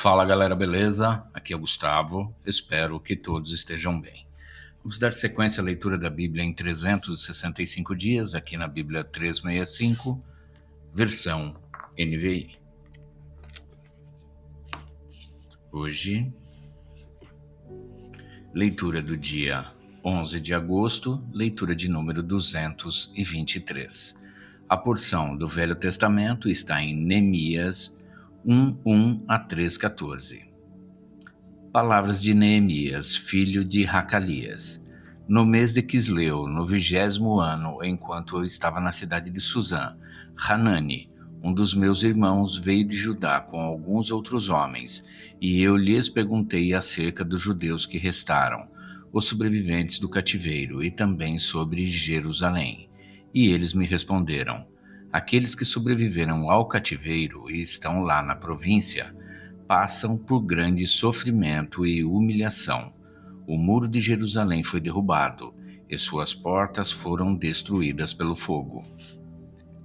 Fala galera, beleza? Aqui é o Gustavo, espero que todos estejam bem. Vamos dar sequência à leitura da Bíblia em 365 dias, aqui na Bíblia 365, versão NVI. Hoje, leitura do dia 11 de agosto, leitura de número 223. A porção do Velho Testamento está em Neemias 1 a 3:14. Palavras de Neemias, filho de Racalias. No mês de Quisleu, no 20º ano, enquanto eu estava na cidade de Suzã, Hanani, um dos meus irmãos, veio de Judá com alguns outros homens, e eu lhes perguntei acerca dos judeus que restaram, os sobreviventes do cativeiro, e também sobre Jerusalém. E eles me responderam: aqueles que sobreviveram ao cativeiro e estão lá na província passam por grande sofrimento e humilhação. O muro de Jerusalém foi derrubado e suas portas foram destruídas pelo fogo.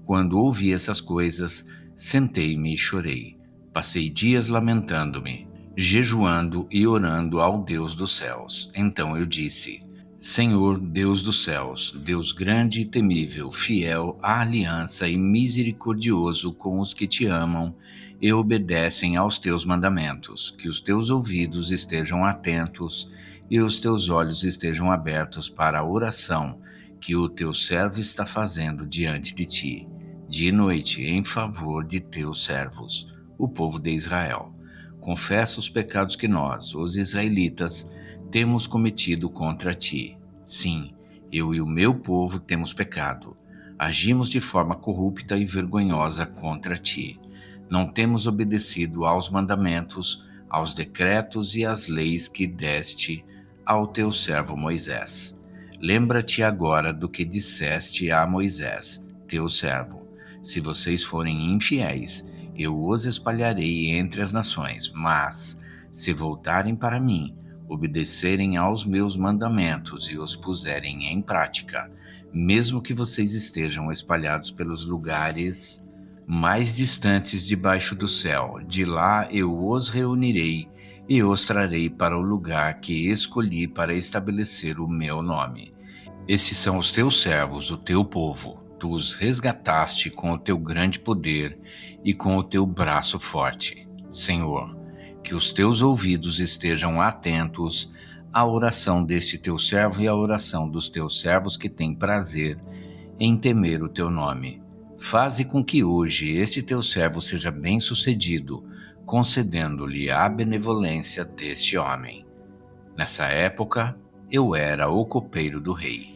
Quando ouvi essas coisas, sentei-me e chorei. Passei dias lamentando-me, jejuando e orando ao Deus dos céus. Então eu disse: Senhor, Deus dos céus, Deus grande e temível, fiel à aliança e misericordioso com os que te amam e obedecem aos teus mandamentos, que os teus ouvidos estejam atentos e os teus olhos estejam abertos para a oração que o teu servo está fazendo diante de ti, de noite, em favor de teus servos, o povo de Israel. Confessa os pecados que nós, os israelitas, temos cometido contra ti. Sim, eu e o meu povo temos pecado. Agimos de forma corrupta e vergonhosa contra ti. Não temos obedecido aos mandamentos, aos decretos e às leis que deste ao teu servo Moisés. Lembra-te agora do que disseste a Moisés, teu servo. Se vocês forem infiéis, eu os espalharei entre as nações, mas, se voltarem para mim, obedecerem aos meus mandamentos e os puserem em prática, mesmo que vocês estejam espalhados pelos lugares mais distantes debaixo do céu, de lá eu os reunirei e os trarei para o lugar que escolhi para estabelecer o meu nome. Esses são os teus servos, o teu povo. Tu os resgataste com o teu grande poder e com o teu braço forte. Senhor, que os teus ouvidos estejam atentos à oração deste teu servo e à oração dos teus servos que têm prazer em temer o teu nome. Faze com que hoje este teu servo seja bem-sucedido, concedendo-lhe a benevolência deste homem. Nessa época, eu era o copeiro do rei.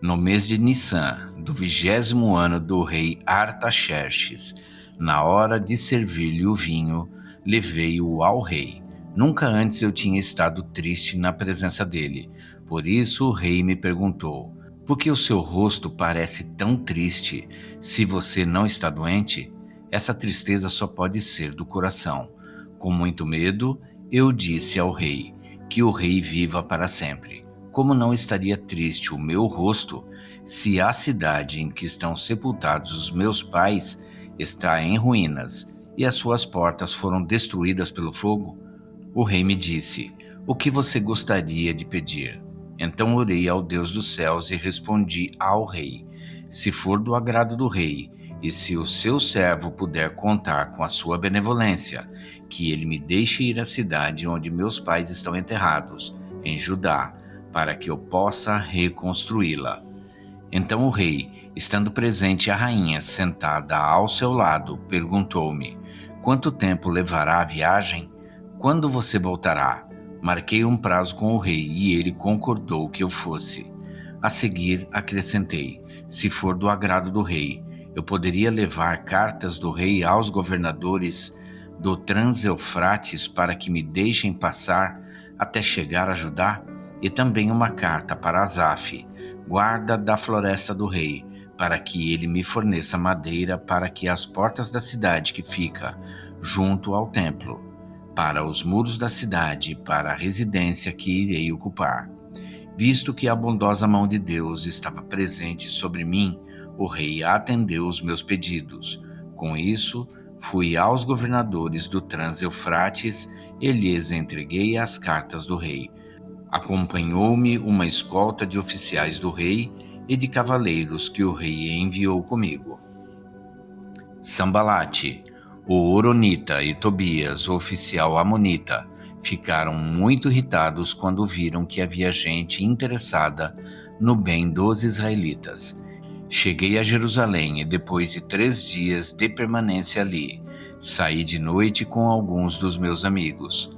No mês de Nissan, do 20º ano do rei Artaxerxes, na hora de servir-lhe o vinho, levei-o ao rei. Nunca antes eu tinha estado triste na presença dele. Por isso o rei me perguntou: por que o seu rosto parece tão triste? Se você não está doente, essa tristeza só pode ser do coração. Com muito medo, eu disse ao rei: que o rei viva para sempre. Como não estaria triste o meu rosto, se a cidade em que estão sepultados os meus pais está em ruínas e as suas portas foram destruídas pelo fogo? O rei me disse: o que você gostaria de pedir? Então orei ao Deus dos céus e respondi ao rei: se for do agrado do rei, e se o seu servo puder contar com a sua benevolência, que ele me deixe ir à cidade onde meus pais estão enterrados, em Judá, para que eu possa reconstruí-la. Então o rei, estando presente a rainha sentada ao seu lado, perguntou-me: quanto tempo levará a viagem? Quando você voltará? Marquei um prazo com o rei e ele concordou que eu fosse. A seguir, acrescentei: se for do agrado do rei, eu poderia levar cartas do rei aos governadores do Trans-Eufrates para que me deixem passar até chegar a Judá? E também uma carta para Asaf, guarda da floresta do rei, para que ele me forneça madeira para que as portas da cidade que fica junto ao templo, para os muros da cidade e para a residência que irei ocupar. Visto que a bondosa mão de Deus estava presente sobre mim, o rei atendeu os meus pedidos. Com isso, fui aos governadores do Trans-Eufrates e lhes entreguei as cartas do rei. Acompanhou-me uma escolta de oficiais do rei e de cavaleiros que o rei enviou comigo. Sambalate, o Horonita, e Tobias, o oficial amonita, ficaram muito irritados quando viram que havia gente interessada no bem dos israelitas. Cheguei a Jerusalém e, depois de 3 dias de permanência ali, saí de noite com alguns dos meus amigos.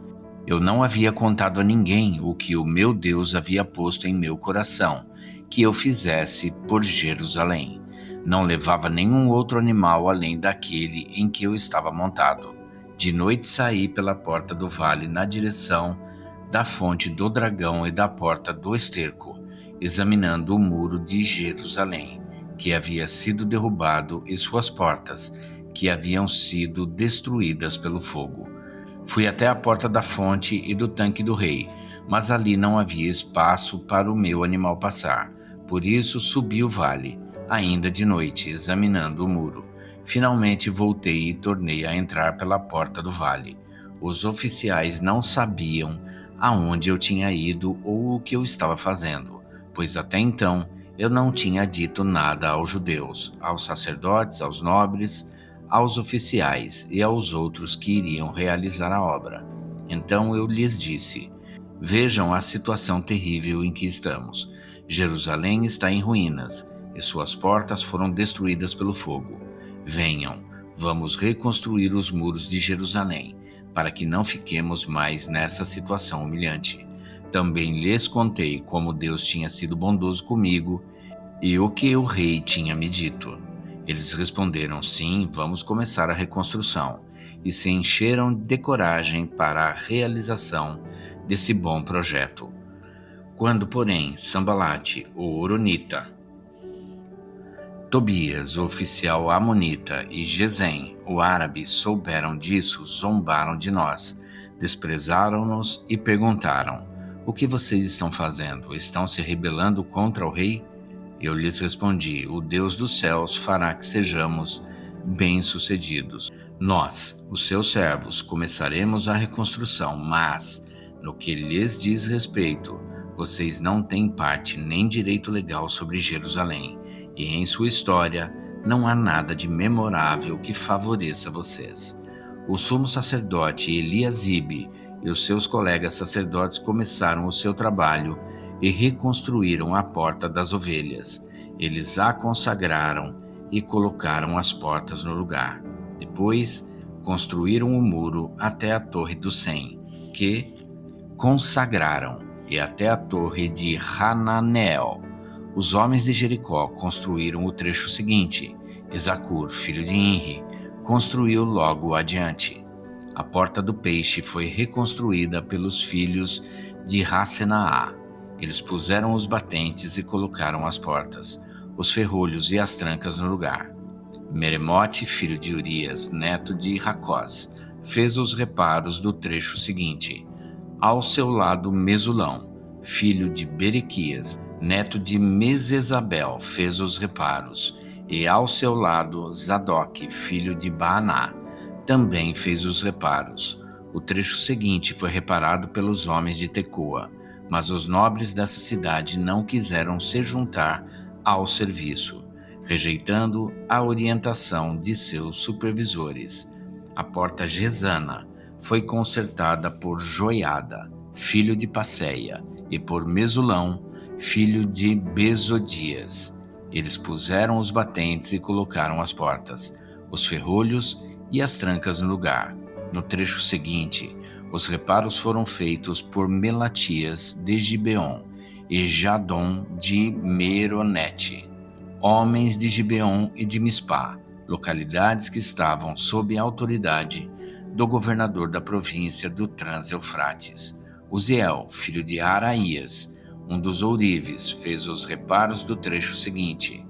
Eu não havia contado a ninguém o que o meu Deus havia posto em meu coração, que eu fizesse por Jerusalém. Não levava nenhum outro animal além daquele em que eu estava montado. De noite saí pela porta do vale na direção da fonte do dragão e da porta do esterco, examinando o muro de Jerusalém, que havia sido derrubado, e suas portas, que haviam sido destruídas pelo fogo. Fui até a porta da fonte e do tanque do rei, mas ali não havia espaço para o meu animal passar. Por isso subi o vale, ainda de noite, examinando o muro. Finalmente voltei e tornei a entrar pela porta do vale. Os oficiais não sabiam aonde eu tinha ido ou o que eu estava fazendo, pois até então eu não tinha dito nada aos judeus, aos sacerdotes, aos nobres, aos oficiais e aos outros que iriam realizar a obra. Então eu lhes disse: vejam a situação terrível em que estamos. Jerusalém está em ruínas e suas portas foram destruídas pelo fogo. Venham, vamos reconstruir os muros de Jerusalém, para que não fiquemos mais nessa situação humilhante. Também lhes contei como Deus tinha sido bondoso comigo e o que o rei tinha me dito. Eles responderam: sim, vamos começar a reconstrução, e se encheram de coragem para a realização desse bom projeto. Quando, porém, Sambalate, o Horonita, Tobias, o oficial amonita, e Gesem, o árabe, souberam disso, zombaram de nós, desprezaram-nos e perguntaram: o que vocês estão fazendo? Estão se rebelando contra o rei? Eu lhes respondi: o Deus dos céus fará que sejamos bem-sucedidos. Nós, os seus servos, começaremos a reconstrução, mas, no que lhes diz respeito, vocês não têm parte nem direito legal sobre Jerusalém, e em sua história não há nada de memorável que favoreça vocês. O sumo sacerdote Eliasibe e os seus colegas sacerdotes começaram o seu trabalho e reconstruíram a porta das ovelhas. Eles a consagraram e colocaram as portas no lugar. Depois, construíram o muro até a Torre do Sem, que consagraram, e até a Torre de Hananeel. Os homens de Jericó construíram o trecho seguinte. Ezacur, filho de Inri, construiu logo adiante. A Porta do Peixe foi reconstruída pelos filhos de Hassenaá. Eles puseram os batentes e colocaram as portas, os ferrolhos e as trancas no lugar. Meremote, filho de Urias, neto de Racós, fez os reparos do trecho seguinte. Ao seu lado, Mesulão, filho de Berequias, neto de Mesesabel, fez os reparos, e ao seu lado, Zadok, filho de Baaná, também fez os reparos. O trecho seguinte foi reparado pelos homens de Tecoa, mas os nobres dessa cidade não quiseram se juntar ao serviço, rejeitando a orientação de seus supervisores. A porta Gesana foi consertada por Joiada, filho de Passeia, e por Mesulão, filho de Bezodias. Eles puseram os batentes e colocaram as portas, os ferrolhos e as trancas no lugar. No trecho seguinte, os reparos foram feitos por Melatias de Gibeon e Jadom de Meronete, homens de Gibeon e de Mispá, localidades que estavam sob a autoridade do governador da província do Trans-Eufrates. Uziel, filho de Araías, um dos ourives, fez os reparos do trecho seguinte,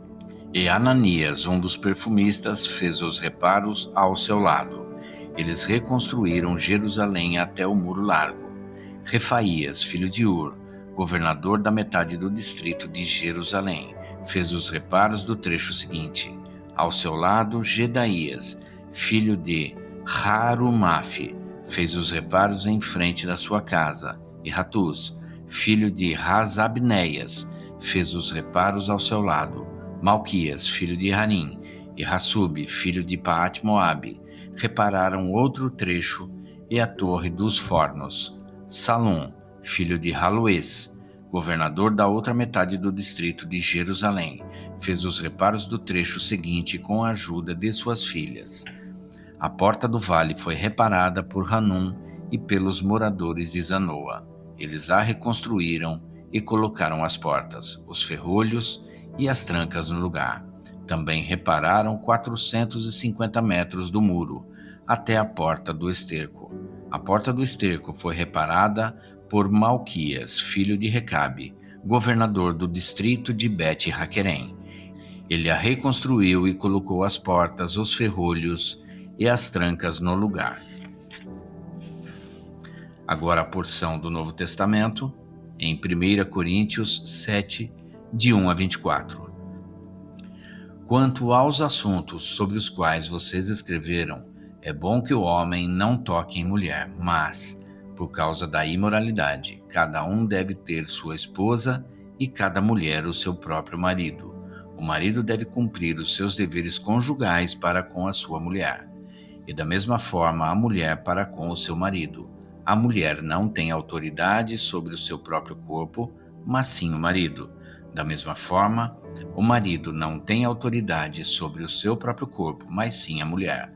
e Ananias, um dos perfumistas, fez os reparos ao seu lado. Eles reconstruíram Jerusalém até o Muro Largo. Refaías, filho de Ur, governador da metade do distrito de Jerusalém, fez os reparos do trecho seguinte. Ao seu lado, Gedaías, filho de Harumaf, fez os reparos em frente da sua casa, e Ratuz, filho de Razabneias, fez os reparos ao seu lado. Malquias, filho de Harim, e Hassub, filho de Paat-Moabe, repararam outro trecho e a Torre dos Fornos. Salum, filho de Haluês, governador da outra metade do distrito de Jerusalém, fez os reparos do trecho seguinte com a ajuda de suas filhas. A porta do vale foi reparada por Hanum e pelos moradores de Zanoa. Eles a reconstruíram e colocaram as portas, os ferrolhos e as trancas no lugar. Também repararam 450 metros do muro, até a porta do esterco. A porta do esterco foi reparada por Malquias, filho de Recabe, governador do distrito de Bet-Raquerem. Ele a reconstruiu e colocou as portas, os ferrolhos e as trancas no lugar. Agora a porção do Novo Testamento, em 1 Coríntios 7, de 1 a 24. Quanto aos assuntos sobre os quais vocês escreveram, é bom que o homem não toque em mulher, mas, por causa da imoralidade, cada um deve ter sua esposa e cada mulher o seu próprio marido. O marido deve cumprir os seus deveres conjugais para com a sua mulher, e da mesma forma a mulher para com o seu marido. A mulher não tem autoridade sobre o seu próprio corpo, mas sim o marido. Da mesma forma, o marido não tem autoridade sobre o seu próprio corpo, mas sim a mulher.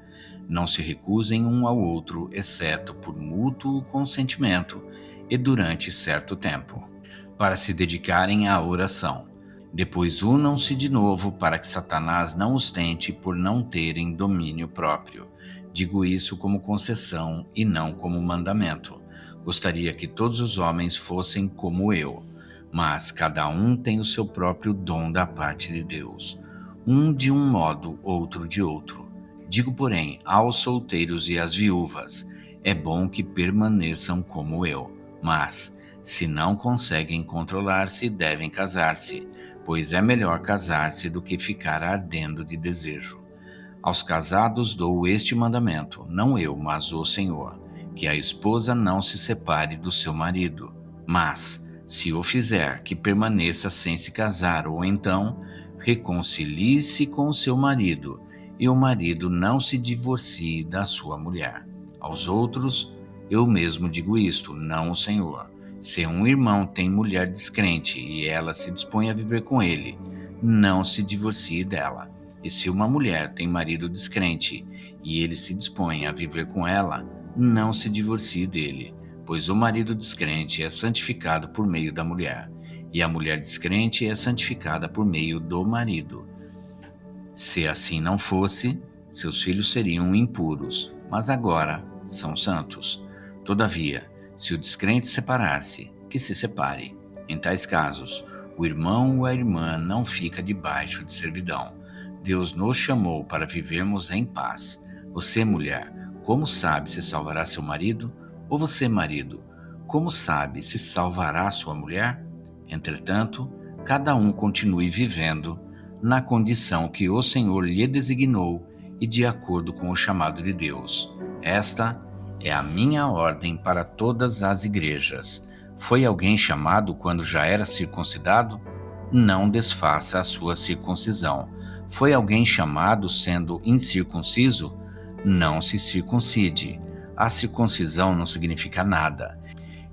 Não se recusem um ao outro, exceto por mútuo consentimento e durante certo tempo, para se dedicarem à oração. Depois unam-se de novo para que Satanás não os tente por não terem domínio próprio. Digo isso como concessão e não como mandamento. Gostaria que todos os homens fossem como eu, mas cada um tem o seu próprio dom da parte de Deus, um de um modo, outro de outro. Digo, porém, aos solteiros e às viúvas, é bom que permaneçam como eu, mas, se não conseguem controlar-se, devem casar-se, pois é melhor casar-se do que ficar ardendo de desejo. Aos casados dou este mandamento, não eu, mas o Senhor, que a esposa não se separe do seu marido, mas, se o fizer, que permaneça sem se casar, ou então reconcilie-se com o seu marido, e o marido não se divorcie da sua mulher. Aos outros, eu mesmo digo isto, não o Senhor. Se um irmão tem mulher descrente e ela se dispõe a viver com ele, não se divorcie dela. E se uma mulher tem marido descrente e ele se dispõe a viver com ela, não se divorcie dele, pois o marido descrente é santificado por meio da mulher, e a mulher descrente é santificada por meio do marido. Se assim não fosse, seus filhos seriam impuros, mas agora são santos. Todavia, se o descrente separar-se, que se separe. Em tais casos, o irmão ou a irmã não fica debaixo de servidão. Deus nos chamou para vivermos em paz. Você, mulher, como sabe se salvará seu marido? Ou você, marido, como sabe se salvará sua mulher? Entretanto, cada um continue vivendo na condição que o Senhor lhe designou e de acordo com o chamado de Deus. Esta é a minha ordem para todas as igrejas. Foi alguém chamado quando já era circuncidado? Não desfaça a sua circuncisão. Foi alguém chamado sendo incircunciso? Não se circuncide. A circuncisão não significa nada,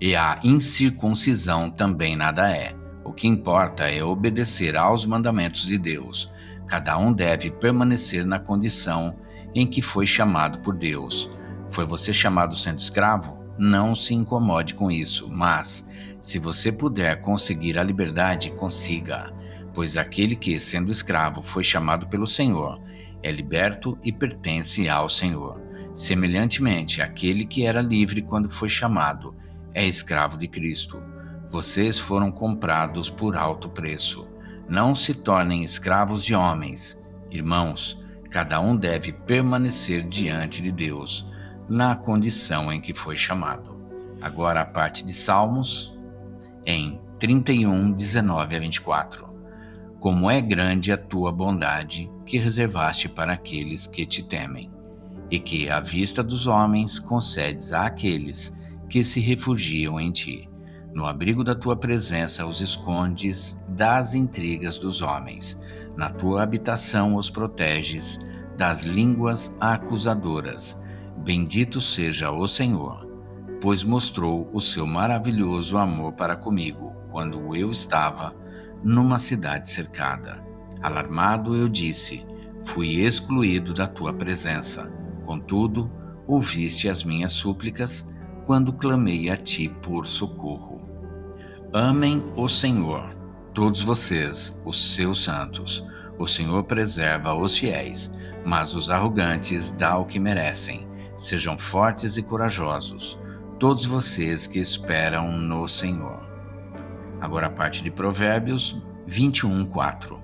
e a incircuncisão também nada é. O que importa é obedecer aos mandamentos de Deus. Cada um deve permanecer na condição em que foi chamado por Deus. Foi você chamado sendo escravo? Não se incomode com isso, mas, se você puder conseguir a liberdade, consiga, pois aquele que, sendo escravo, foi chamado pelo Senhor, é liberto e pertence ao Senhor. Semelhantemente, aquele que era livre quando foi chamado é escravo de Cristo. Vocês foram comprados por alto preço. Não se tornem escravos de homens. Irmãos, cada um deve permanecer diante de Deus, na condição em que foi chamado. Agora a parte de Salmos, em 31, 19 a 24. Como é grande a tua bondade que reservaste para aqueles que te temem. e que, à vista dos homens, concedes àqueles que se refugiam em ti. No abrigo da tua presença os escondes das intrigas dos homens. Na tua habitação os proteges das línguas acusadoras. Bendito seja o Senhor, pois mostrou o seu maravilhoso amor para comigo, quando eu estava numa cidade cercada. Alarmado eu disse: fui excluído da tua presença. Contudo, ouviste as minhas súplicas quando clamei a ti por socorro. Amem o Senhor, todos vocês, os seus santos. O Senhor preserva os fiéis, mas os arrogantes dá o que merecem. Sejam fortes e corajosos, todos vocês que esperam no Senhor. Agora a parte de Provérbios 21:4.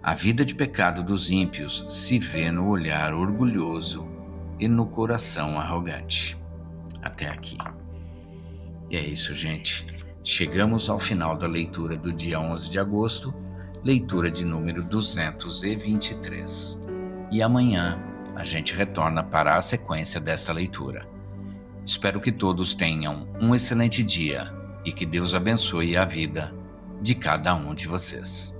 A vida de pecado dos ímpios se vê no olhar orgulhoso e no coração arrogante. Até aqui. E é isso, gente. Chegamos ao final da leitura do dia 11 de agosto, leitura de número 223. E amanhã a gente retorna para a sequência desta leitura. Espero que todos tenham um excelente dia e que Deus abençoe a vida de cada um de vocês.